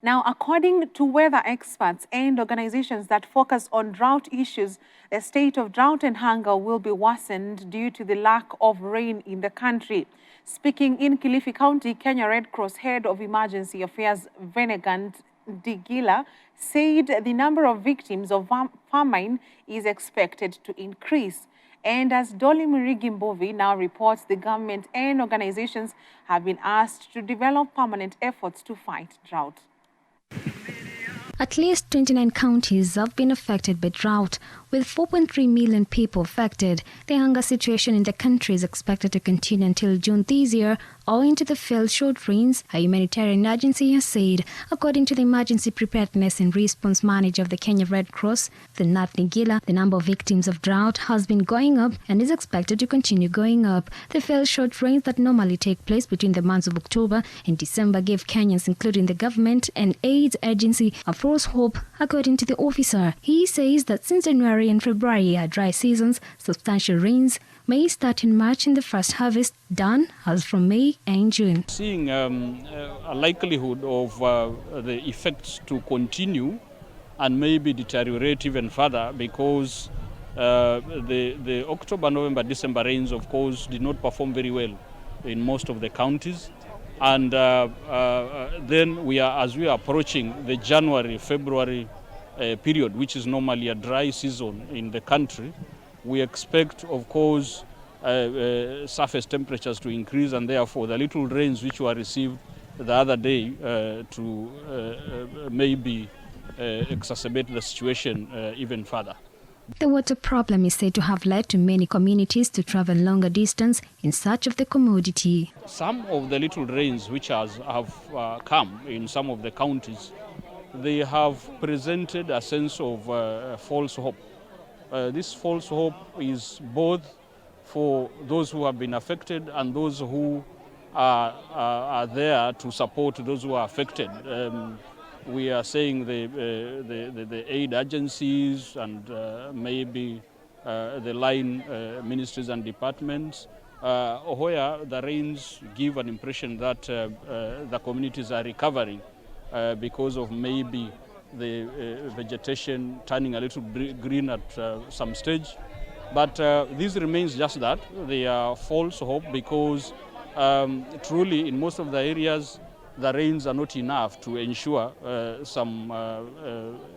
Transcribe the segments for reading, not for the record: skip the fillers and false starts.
Now, according to weather experts and organizations that focus on drought issues, the state of drought and hunger will be worsened due to the lack of rain in the country. Speaking in Kilifi County, Kenya Red Cross Head of Emergency Affairs, Venegant Digila, said the number of victims of famine is expected to increase. And as Dolly Murigi now reports, the government and organizations have been asked to develop permanent efforts to fight drought. At least 29 counties have been affected by drought, with 4.3 million people affected. The hunger situation in the country is expected to continue until June this year, owing to the failed short rains, a humanitarian agency has said. According to the Emergency Preparedness and Response Manager of the Kenya Red Cross, the Nat Nigila, the number of victims of drought has been going up and is expected to continue going up. The failed short rains that normally take place between the months of October and December gave Kenyans, including the government and aid agency, a false hope. According to the officer, he says that since January and February are dry seasons, substantial rains may start in March and the first harvest done as from May and June. Seeing a likelihood of the effects to continue and maybe deteriorate even further, because the October, November, December rains, of course, did not perform very well in most of the counties. And then as we are approaching the January, February period, which is normally a dry season in the country, we expect, of course, surface temperatures to increase, and therefore the little rains which were received the other day to maybe exacerbate the situation even further. The water problem is said to have led to many communities to travel longer distance in search of the commodity. Some of the little rains which have come in some of the counties, they have presented a sense of false hope. This false hope is both for those who have been affected and those who are there to support those who are affected. We are saying the aid agencies and maybe the line ministries and departments, where the rains give an impression that the communities are recovering because of maybe the vegetation turning a little green at some stage. But this remains just that. They are false hope, because truly in most of the areas the rains are not enough to ensure some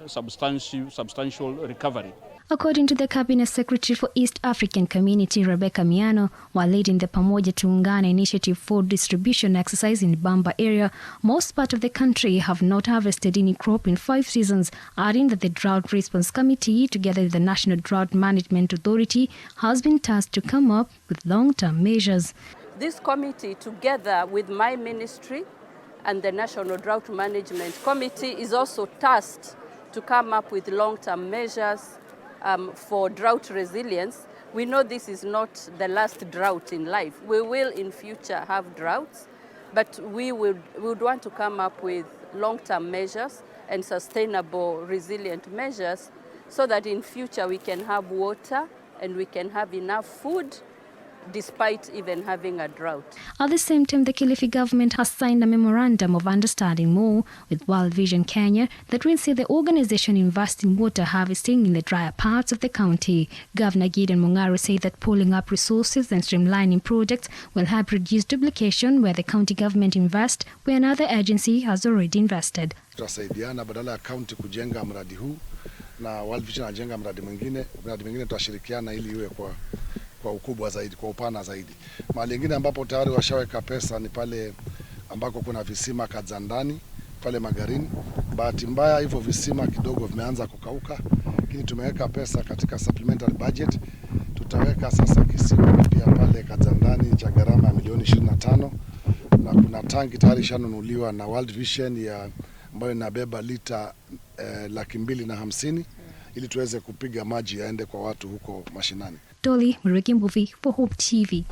substantial recovery. According to the Cabinet Secretary for East African Community, Rebecca Miano, while leading the Pamoja Tuungane Initiative food distribution exercise in Bamba area, most part of the country have not harvested any crop in 5 seasons, adding that the Drought Response Committee, together with the National Drought Management Authority, has been tasked to come up with long-term measures. This committee, together with my ministry and the National Drought Management Committee, is also tasked to come up with long-term measures for drought resilience. We know this is not the last drought in life. We will in future have droughts, but we would want to come up with long-term measures and sustainable resilient measures so that in future we can have water and we can have enough food despite even having a drought. At the same time, the Kilifi government has signed a memorandum of understanding more with World Vision Kenya that will see the organization invest in water harvesting in the drier parts of the county. Governor Gideon Mung'aro said that pulling up resources and streamlining projects will help reduce duplication where the county government invests where another agency has already invested. Tutasaidiana badala ya county kujenga mradi huu na World Vision ajenga mradi mwingine tutashirikiana ili iwe kwa ukubwa zaidi, kwa upana zaidi. Mahali nyingine ambapo tayari washaweka pesa ni pale ambako kuna visima Kadzandani, pale Magarini. Bahati mbaya hivyo visima kidogo vimeanza kukauka, lakini tumeweka pesa katika supplementary budget. Tutaweka sasa kisima pia pale Kadzandani cha gharama ya milioni 25, na kuna tanki tayari shanunuliwa na World Vision ambayo inabeba lita 250,000 ili tuweze kupiga maji yaende kwa watu huko mashinani. Dolly Murigi for Hope TV.